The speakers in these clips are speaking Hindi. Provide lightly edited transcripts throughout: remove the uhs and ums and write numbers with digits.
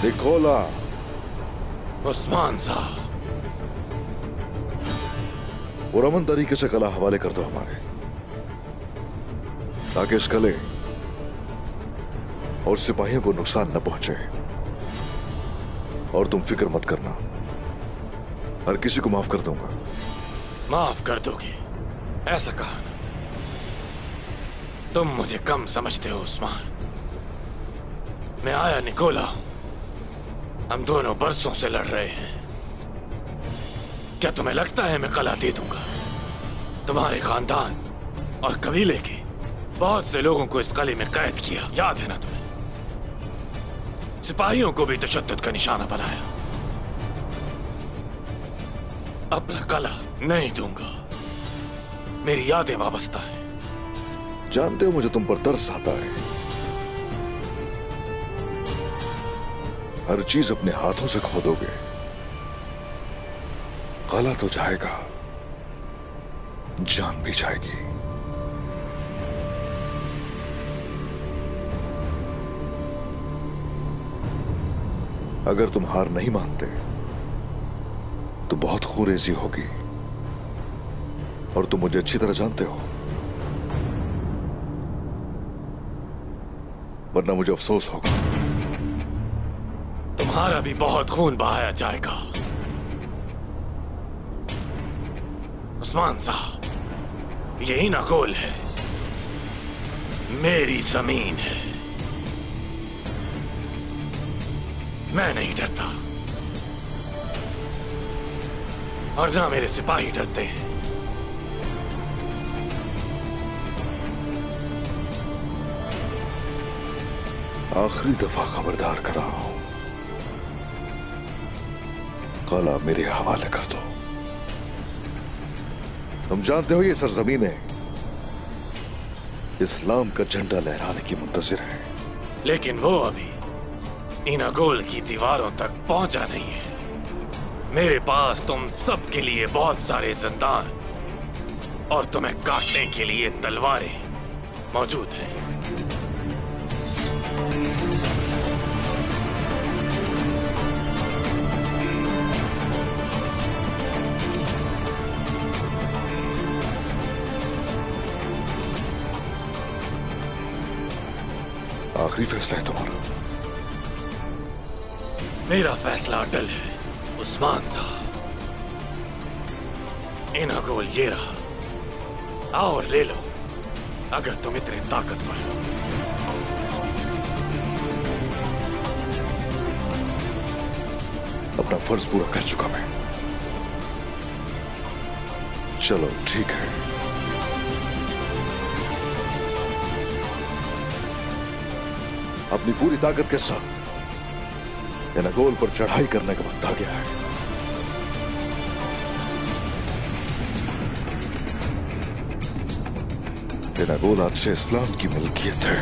निकोला, उस्मान साहब, और अमन तरीके से कला हवाले कर दो हमारे, ताकि इस कले और सिपाहियों को नुकसान न पहुंचे। और तुम फिक्र मत करना, हर किसी को माफ कर दूंगा। माफ कर दोगे? ऐसा कहा ना। तुम मुझे कम समझते हो उस्मान। मैं आया निकोला हूं। हम दोनों बरसों से लड़ रहे हैं। क्या तुम्हें लगता है मैं कला दे दूंगा? तुम्हारे खानदान और कबीले के बहुत से लोगों को इस कले में कैद किया, याद है ना तुम्हें? सिपाहियों को भी तशद्दुद का निशाना बनाया। अपना कला नहीं दूंगा। मेरी यादें वाबस्ता हैं। जानते हो मुझे तुम पर तरस आता है। हर चीज अपने हाथों से खोदोगे, कला तो जाएगा, जान भी जाएगी। अगर तुम हार नहीं मानते तो बहुत खूरेजी होगी, और तुम मुझे अच्छी तरह जानते हो। वरना मुझे अफसोस होगा। तुम्हारा भी बहुत खून बहाया जाएगा उस्मान साहब। यही ना गोल है, मेरी जमीन है। मैं नहीं डरता, और ना मेरे सिपाही डरते हैं। आखिरी दफा खबरदार कर रहा हूं, कला मेरे हवाले कर दो। तुम जानते हो ये सरजमीनें इस्लाम का झंडा लहराने की मुंतजिर है। लेकिन वो अभी इनागोल की दीवारों तक पहुंचा नहीं है। मेरे पास तुम सबके लिए बहुत सारे जिंदान और तुम्हें काटने के लिए तलवारें मौजूद हैं। आखिरी फैसला है तुम्हारा। मेरा फैसला अटल है उस्मान साहब। इनागोल ये रहा, आओ और ले लो अगर तुम इतने ताकतवर हो। अपना फर्ज पूरा कर चुका मैं। चलो ठीक है, अपनी पूरी ताकत के साथ इनागोल पर चढ़ाई करने का वक्त आ गया है। इनागोल आज से इस्लाम की मिल्कियत है।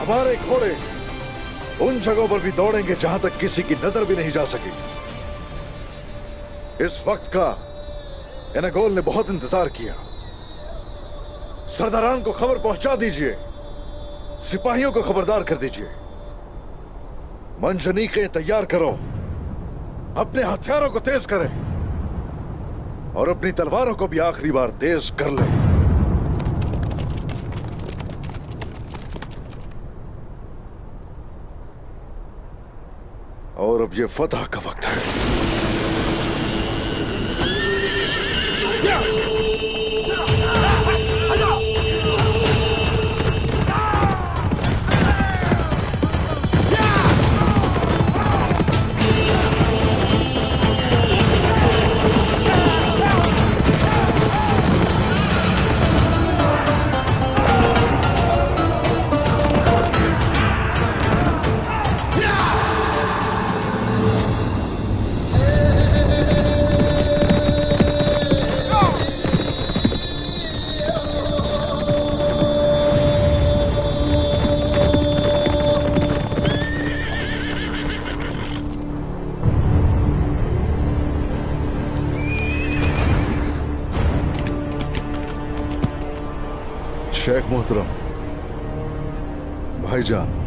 हमारे घोड़े उन जगहों पर भी दौड़ेंगे जहां तक किसी की नजर भी नहीं जा सकेगी। इस वक्त का इनागोल ने बहुत इंतजार किया। सरदारान को खबर पहुंचा दीजिए, सिपाहियों को खबरदार कर दीजिए। मंजनीकें तैयार करो, अपने हथियारों को तेज करें और अपनी तलवारों को भी आखिरी बार तेज कर लें। और अब ये फतह का वक्त है। शेख मोहतरम, भाईजान,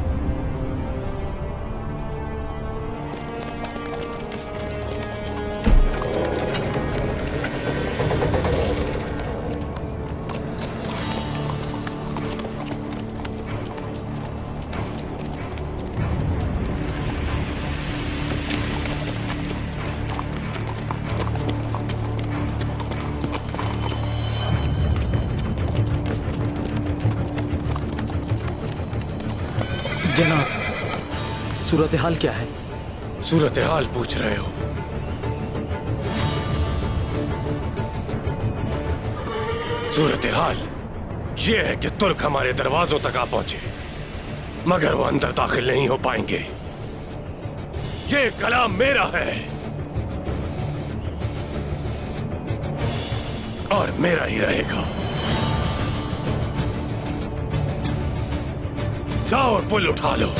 जनाब, सूरत हाल क्या है? सूरत हाल पूछ रहे हो? सूरत हाल ये है कि तुर्क हमारे दरवाजों तक आ पहुंचे, मगर वो अंदर दाखिल नहीं हो पाएंगे। ये कलाम मेरा है और मेरा ही रहेगा। जाओ और पुल उठा लो।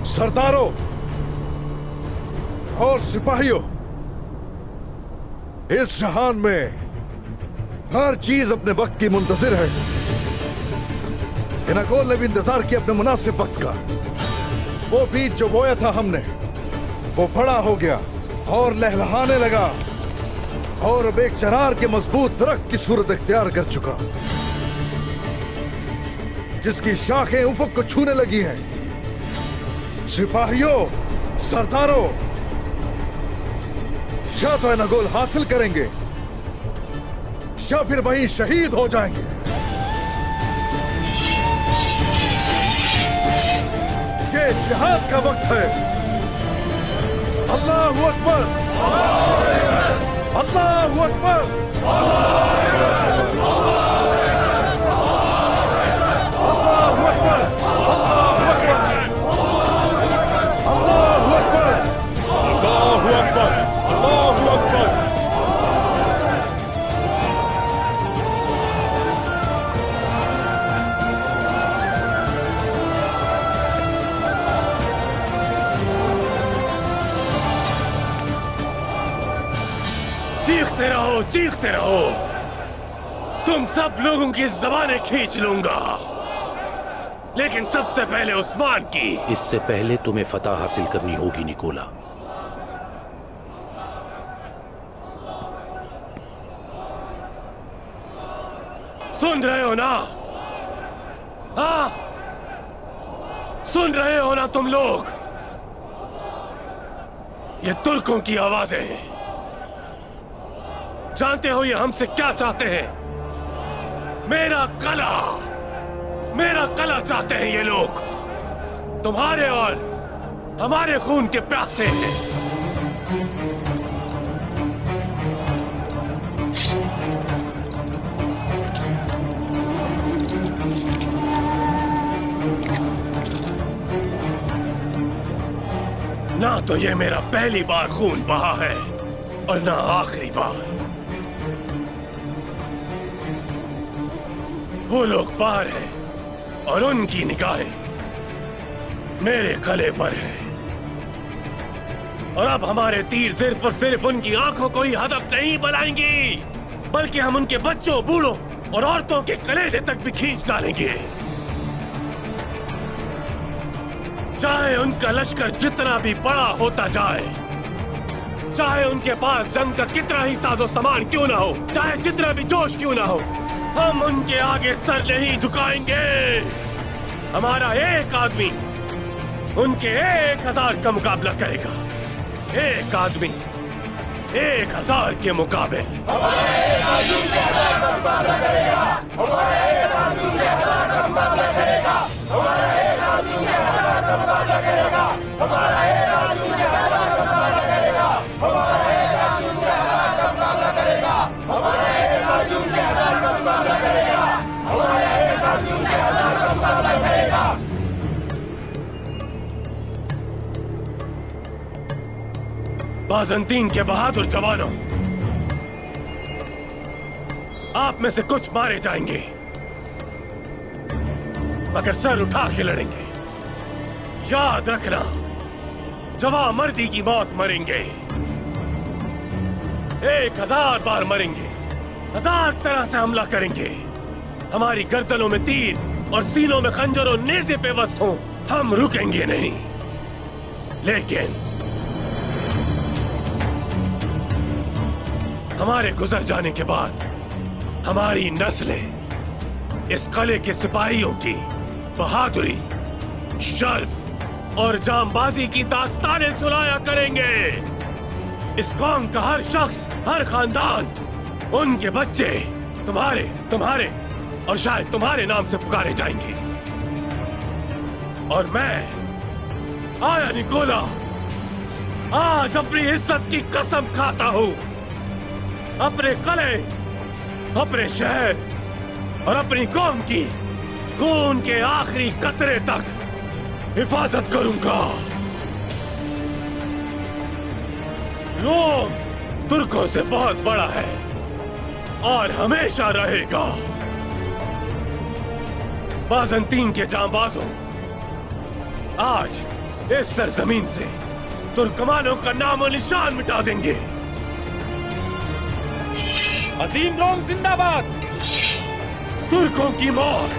सरदारों और सिपाहियों, इस जहान में हर चीज अपने वक्त की मुंतजिर है। इनाकोल ने भी इंतजार किया अपने मुनासिब वक्त का। वो बीज जो बोया था हमने, वो बड़ा हो गया और लहलहाने लगा और अब एक चरार के मजबूत दरख्त की सूरत इख्तियार कर चुका, जिसकी शाखें उफक को छूने लगी हैं। सिपाहियों, सरदारों, या तो एनागोल हासिल करेंगे या फिर वहीं शहीद हो जाएंगे। ये जिहाद का वक्त है। अल्लाहु अकबर, अल्लाहु अकबर, अल्लाहु अकबर, चीखते रहो, चीखते रहो। तुम सब लोगों की ज़बानें खींच लूंगा, लेकिन सबसे पहले उस्मान की। इससे पहले तुम्हें फतह हासिल करनी होगी निकोला। सुन रहे हो ना? हाँ, सुन रहे हो ना तुम लोग? ये तुर्कों की आवाजें हैं। जानते हो ये हमसे क्या चाहते हैं? मेरा कला, मेरा कला चाहते हैं ये लोग। तुम्हारे और हमारे खून के प्यासे हैं। ना तो ये मेरा पहली बार खून बहा है और ना आखिरी बार। वो लोग पार हैं और उनकी निगाहें मेरे गले पर हैं। और अब हमारे तीर सिर्फ और सिर्फ उनकी आंखों को ही हदफ नहीं बनाएंगी, बल्कि हम उनके बच्चों, बूढ़ों और औरतों के कलेजे तक भी खींच डालेंगे। चाहे उनका लश्कर जितना भी बड़ा होता जाए, चाहे उनके पास जंग का कितना ही साजो सामान क्यों ना हो, चाहे जितना भी जोश क्यों ना हो, हम उनके आगे सर नहीं झुकाएंगे। हमारा एक आदमी उनके 1000 का मुकाबला करेगा। एक आदमी 1000 के मुकाबले। हमारा बाजंतीन के बहादुर जवानों, आप में से कुछ मारे जाएंगे, मगर सर उठा के लड़ेंगे। याद रखना, जवां मर्दी की मौत मरेंगे, 1000 बार मरेंगे, 1000 तरह से हमला करेंगे। हमारी गर्दनों में तीर और सीनों में खंजर और नेज़े पे वस्त हो, हम रुकेंगे नहीं। लेकिन हमारे गुजर जाने के बाद हमारी नस्लें इस किले के सिपाहियों की बहादुरी, शर्फ और जांबाजी की दास्तानें सुनाया करेंगे। इस कौम का हर शख्स, हर खानदान, उनके बच्चे तुम्हारे और शायद तुम्हारे नाम से पुकारे जाएंगे। और मैं आया निकोला आज अपनी इज्जत की कसम खाता हूं। अपने किले, अपने शहर और अपनी कौम की खून के आखिरी कतरे तक हिफाजत करूंगा। रोम तुर्कों से बहुत बड़ा है और हमेशा रहेगा। बाजंतीन के जांबाजों, आज इस सरजमीन से तुर्कमानों का नामो निशान मिटा देंगे। अजीम रोम जिंदाबाद। तुर्कों की मौत।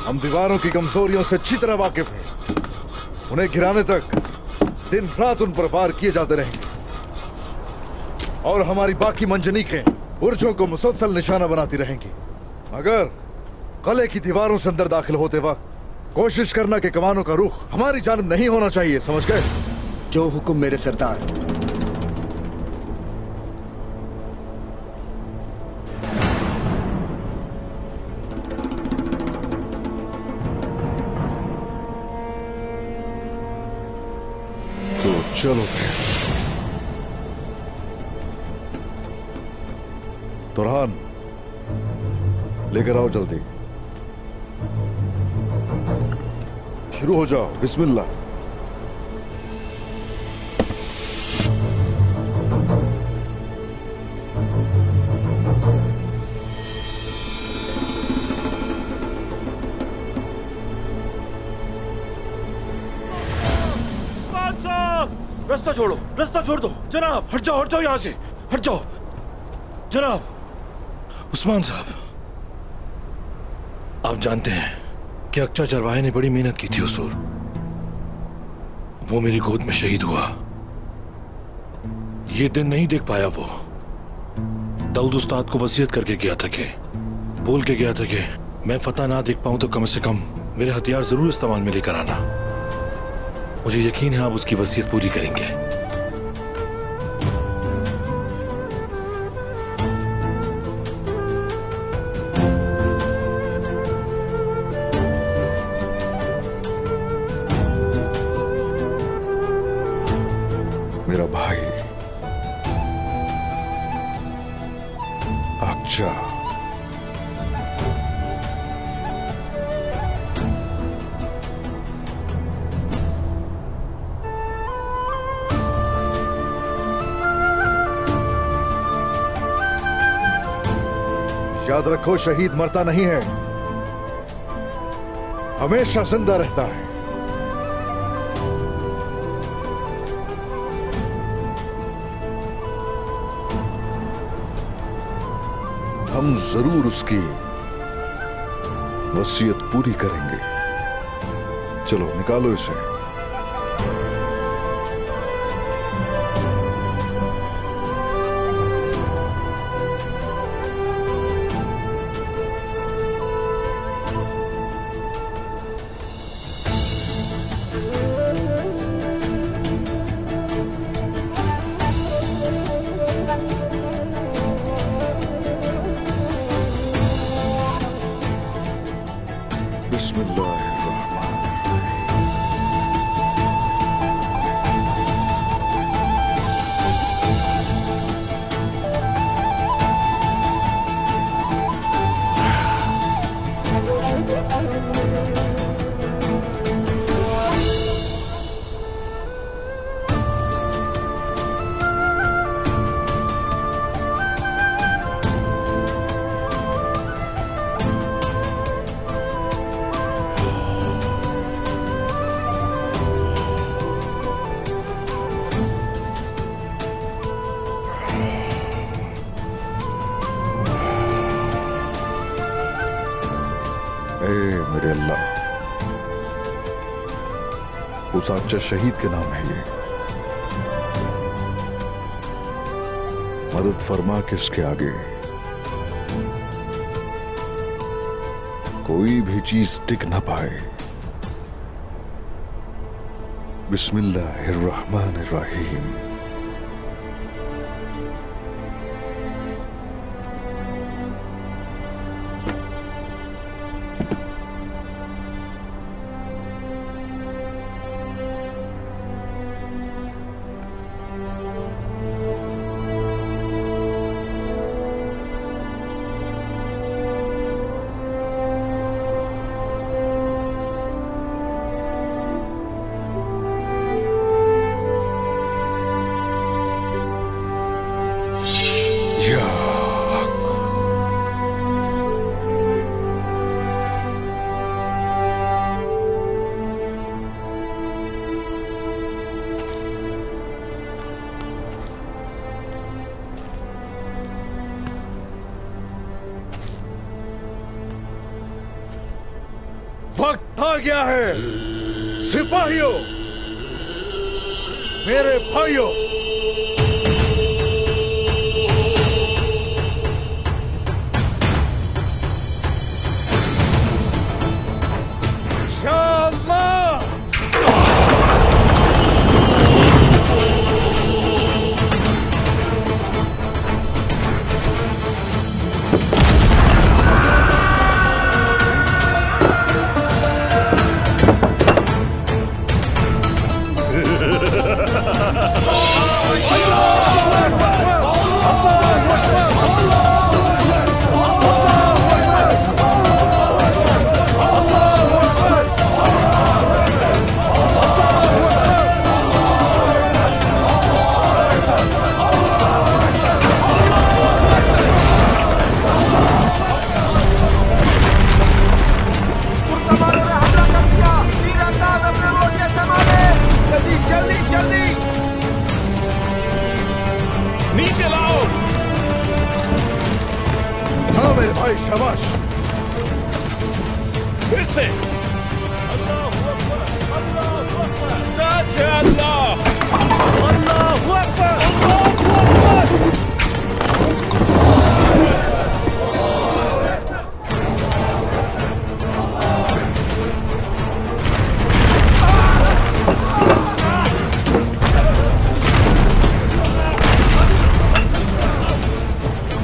हम दीवारों की कमजोरियों से अच्छी तरह वाकिफ हैं। उन्हें गिराने तक दिन रात उन पर वार किए जाते रहेंगे और हमारी बाकी मंजनीकें बुर्जों को मुसलसल निशाना बनाती रहेंगी। मगर किले की दीवारों से अंदर दाखिल होते वक्त कोशिश करना कि कमानों का रुख हमारी जानिब नहीं होना चाहिए, समझ गए? जो हुक्म मेरे सरदार। तो चलो तुरहान, लेकर आओ जल्दी। शुरू हो जाओ, बिस्मिल्लाह। रास्ता छोड़ो, रास्ता छोड़ दो जनाब। हट जाओ यहां से, हट जाओ जनाब। उस्मान साहब, आप जानते हैं कि अक्चा चरवाहे ने बड़ी मेहनत की थी हुजूर। वो मेरी गोद में शहीद हुआ। ये दिन नहीं देख पाया वो। दाऊद उस्ताद को वसीयत करके गया था कि बोल के गया था कि मैं फतह ना देख पाऊं तो कम से कम मेरे हथियार जरूर इस्तेमाल में लेकर आना। मुझे यकीन है आप उसकी वसीयत पूरी करेंगे। मेरा भाई अक्चा, याद रखो शहीद मरता नहीं है, हमेशा जिंदा रहता है। हम जरूर उसकी वसीयत पूरी करेंगे। चलो निकालो इसे। ए मेरे अल्लाह, उस सच्चे शहीद के नाम है ये। मदद फरमा कि इसके आगे कोई भी चीज टिक ना पाए। बिस्मिल्लाहिर्रहमानिर्रहीम। वक्त आ गया है सिपाहियों, मेरे भाइयों, इंशाअल्लाह नीचे लाओ। हाँ मेरे भाई, शाबाश। फिर से सच है अल्लाह, अल्लाहू अकबर, अल्लाहू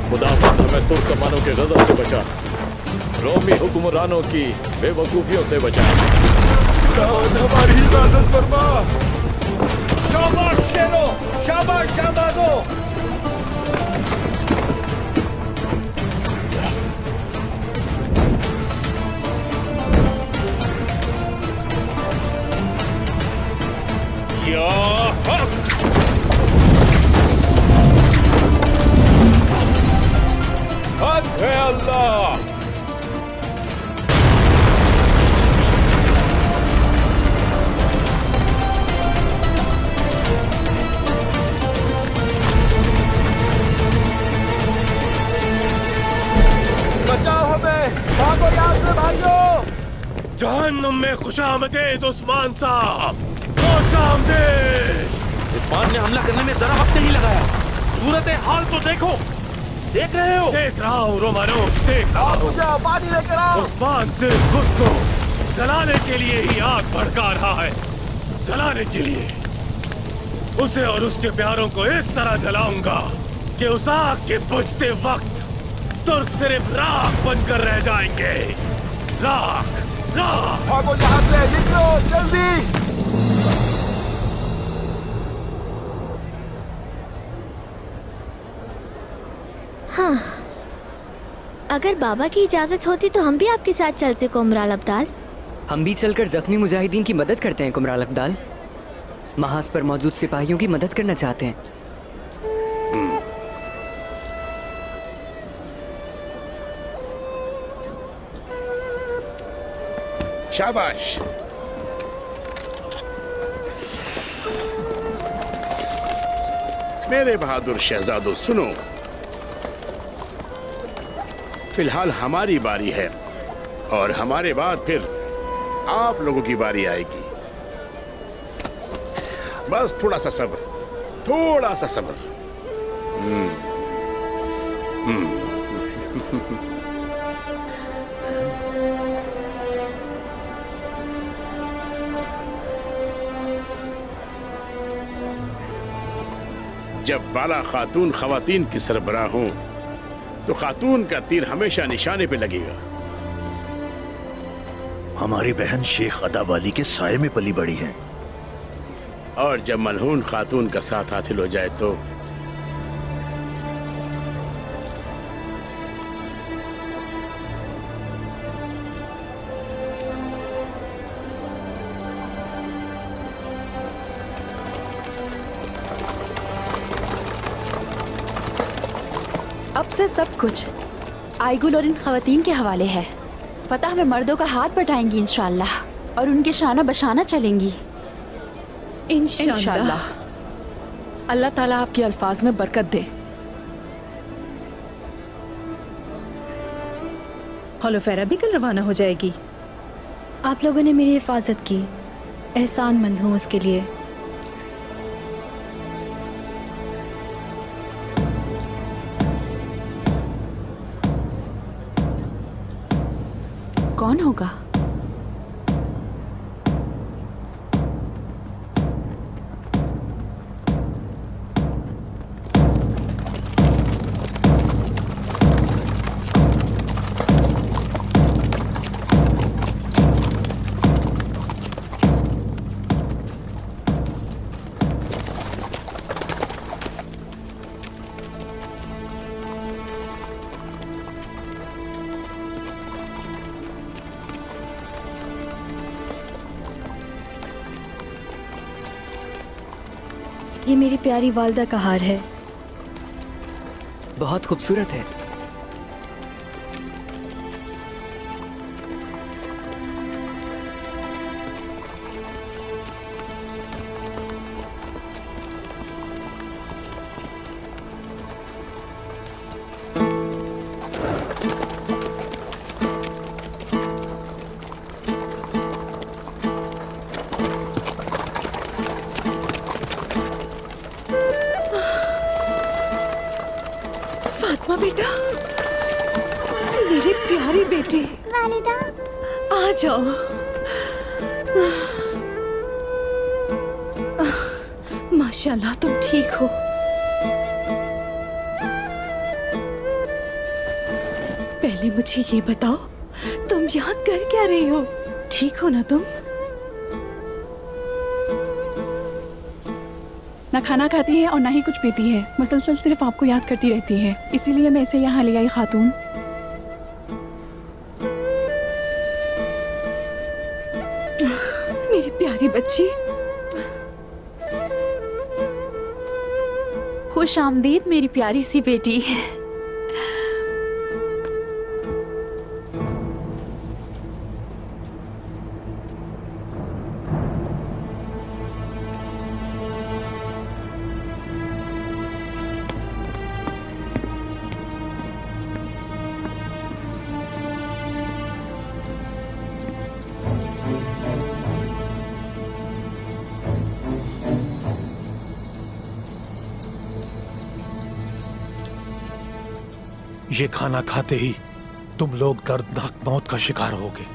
खुदावंद हमें तुर्कमानों के गजब से बचा, रोमी हुक्मरानों की बेवकूफियों से बचा। हमारी इबादत फरमा। शाबाश शेरो, शाबाश शाबाजो। या हक, हक है अल्लाह। बचाओ हमें, भागो यहाँ से भाइयों। जहन्नुम में खुशामदीद उस्मान साहब, खुशामदीद। उस्मान ने हमला करने में जरा वक्त नहीं लगाया। सूरत हाल तो देखो, देख रहे हो? देख रहा हूँ रोमानो, देख रहा हूँ। पानी लेकर आओ। उस्मान सिर्फ खुद को जलाने के लिए ही आग भड़का रहा है, जलाने के लिए। उसे और उसके प्यारों को इस तरह जलाऊंगा कि उस आग के बुझते वक्त तुर्क सिर्फ राख बनकर रह जाएंगे, राख। भागो यहाँ से, निकलो जल्दी। हाँ, अगर बाबा की इजाजत होती तो हम भी आपके साथ चलते कुमराल अब्दाल। हम भी चलकर जख्मी मुजाहिदीन की मदद करते हैं कुमराल अब्दाल। महाज पर मौजूद सिपाहियों की मदद करना चाहते हैं। शाबाश। मेरे बहादुर शहजादों सुनो, फिलहाल हमारी बारी है और हमारे बाद फिर आप लोगों की बारी आएगी। बस थोड़ा सा सब्र, थोड़ा सा सब्र। जब बाला खातून खवातीन की सरबराह हों तो खातून का तीर हमेशा निशाने पे लगेगा। हमारी बहन शेख अदा वाली के साये में पली बड़ी है। और जब मलहून खातून का साथ हासिल हो जाए तो अब से सब कुछ आइगुल और इन खवातीन के हवाले है। फतह में मर्दों का हाथ बटाएंगी इंशाअल्लाह और उनके शाना बशाना चलेंगी इंशाअल्लाह। अल्लाह ताला आपके अल्फाज में बरकत दे। हॉलोफेरा भी कल रवाना हो जाएगी। आप लोगों ने मेरी हिफाजत की, एहसानमंद हूँ उसके लिए। कौन होगा? ये मेरी प्यारी वालदा का हार है। बहुत खूबसूरत है। फातिमा बेटा, मेरी प्यारी बेटी, वालिदा आ जाओ। माशाल्लाह तुम ठीक हो। पहले मुझे ये बताओ, तुम यहाँ कर क्या रही हो? ठीक हो ना तुम? ना खाना खाती है और ना ही कुछ पीती है। मुसलसल सिर्फ आपको याद करती रहती है, इसीलिए मैं इसे यहाँ ले आई खातून। मेरी प्यारी बच्ची, खुश आमदीद मेरी प्यारी सी बेटी। ये खाना खाते ही तुम लोग दर्दनाक मौत का शिकार होगे,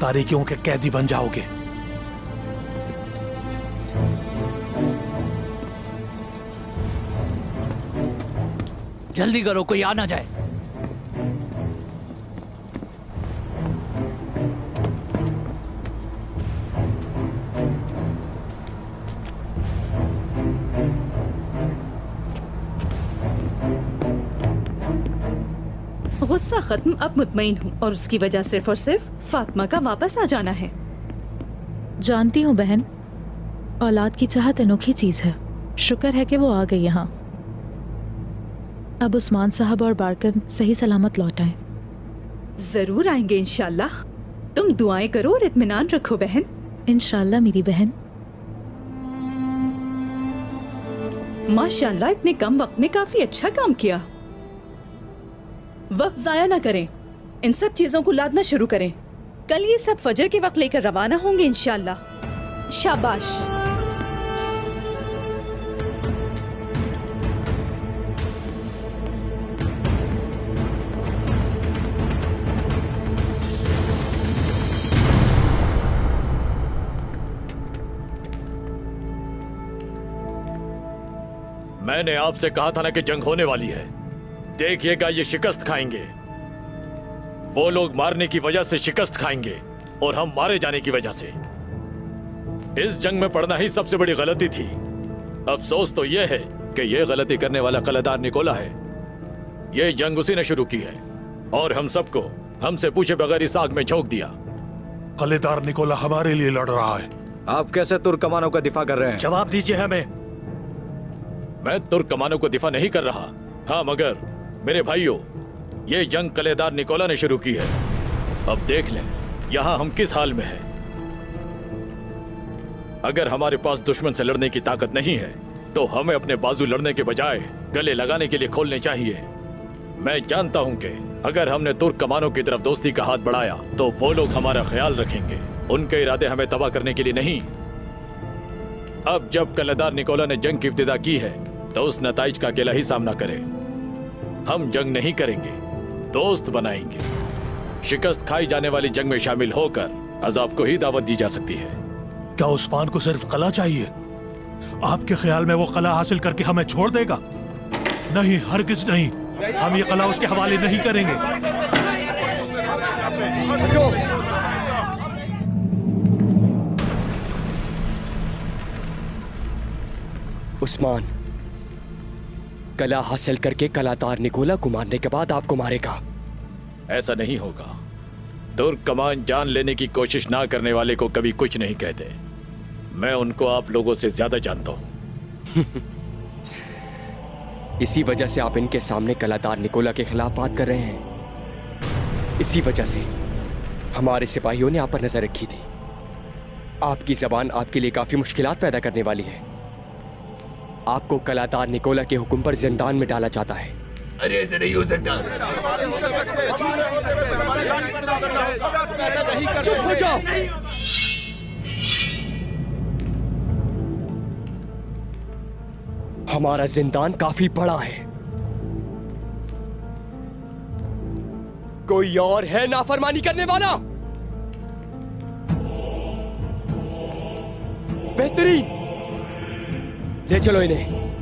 तारीकियों के कैदी बन जाओगे। जल्दी करो, कोई आ ना जाए। मसला खत्म, अब मुतमईन हूँ और उसकी वजह सिर्फ और सिर्फ फातिमा का वापस आ जाना है। जानती हूँ बहन, औलाद की चाहत अनोखी चीज है। शुक्र है कि वो आ गई यहाँ। अब उस्मान साहब और बारकन सही सलामत लौट आए। जरूर आएंगे इंशाल्लाह। तुम दुआएं करो और इत्मीनान रखो बहन। इंशाल्लाह मेरी बहन। माशाल्लाह, इतने कम वक्त में काफी अच्छा काम किया। वक्त जाया ना करें, इन सब चीजों को लादना शुरू करें। कल ये सब फजर के वक्त लेकर रवाना होंगे इंशाल्लाह। शाबाश। मैंने आपसे कहा था ना कि जंग होने वाली है। देखिएगा ये शिकस्त खाएंगे। वो लोग मारने की वजह से शिकस्त खाएंगे और हम मारे जाने की वजह से। इस जंग में पड़ना ही सबसे बड़ी गलती थी। अफसोस तो यह है कि यह गलती करने वाला कलेदार निकोला है। यह जंग उसी ने शुरू की है और हम सबको हमसे पूछे बगैर इस आग में झोंक दिया। कलेदार निकोला हमारे लिए लड़ रहा है। आप कैसे तुर्क कमानों का दिफा कर रहे हैं? जवाब दीजिए हमें। मैं तुर्क कमानों को दिफा नहीं कर रहा। हाँ, मगर मेरे भाइयों, ये जंग कलेदार निकोला ने शुरू की है। अब देख लें यहां हम किस हाल में हैं। अगर हमारे पास दुश्मन से लड़ने की ताकत नहीं है तो हमें अपने बाजू लड़ने के बजाय गले लगाने के लिए खोलने चाहिए। मैं जानता हूं कि अगर हमने तुर्क कमानों की तरफ दोस्ती का हाथ बढ़ाया तो वो लोग हमारा ख्याल रखेंगे। उनके इरादे हमें तबाह करने के लिए नहीं। अब जब कलेदार निकोला ने जंग की इब्तिदा की है तो उस नताइज का अकेला ही सामना करे। हम जंग नहीं करेंगे, दोस्त बनाएंगे। शिकस्त खाई जाने वाली जंग में शामिल होकर अजाब को ही दावत दी जा सकती है। क्या उस्मान को सिर्फ कला चाहिए? आपके ख्याल में वो कला हासिल करके हमें छोड़ देगा? नहीं, हरगिज नहीं। हम ये कला उसके हवाले नहीं करेंगे। उस्मान कला हासिल करके कलादार निकोला को मारने के बाद आपको मारेगा। ऐसा नहीं होगा। तुर्क कमान जान लेने की कोशिश ना करने वाले को कभी कुछ नहीं कहते। मैं उनको आप लोगों से ज्यादा जानता हूं। इसी वजह से आप इनके सामने कलादार निकोला के खिलाफ बात कर रहे हैं। इसी वजह से हमारे सिपाहियों ने आप पर नजर रखी थी। आपकी जबान आपके लिए काफी मुश्किलात पैदा करने वाली है। आपको कलादार निकोला के हुक्म पर जिंदान में डाला जाता है। अरे ऐसे नहीं हो सकता। चुप हो जाओ। हमारा जिंदान काफी बड़ा है। कोई और है नाफरमानी करने वाला? बेहतरीन, ले चलो इन्हें।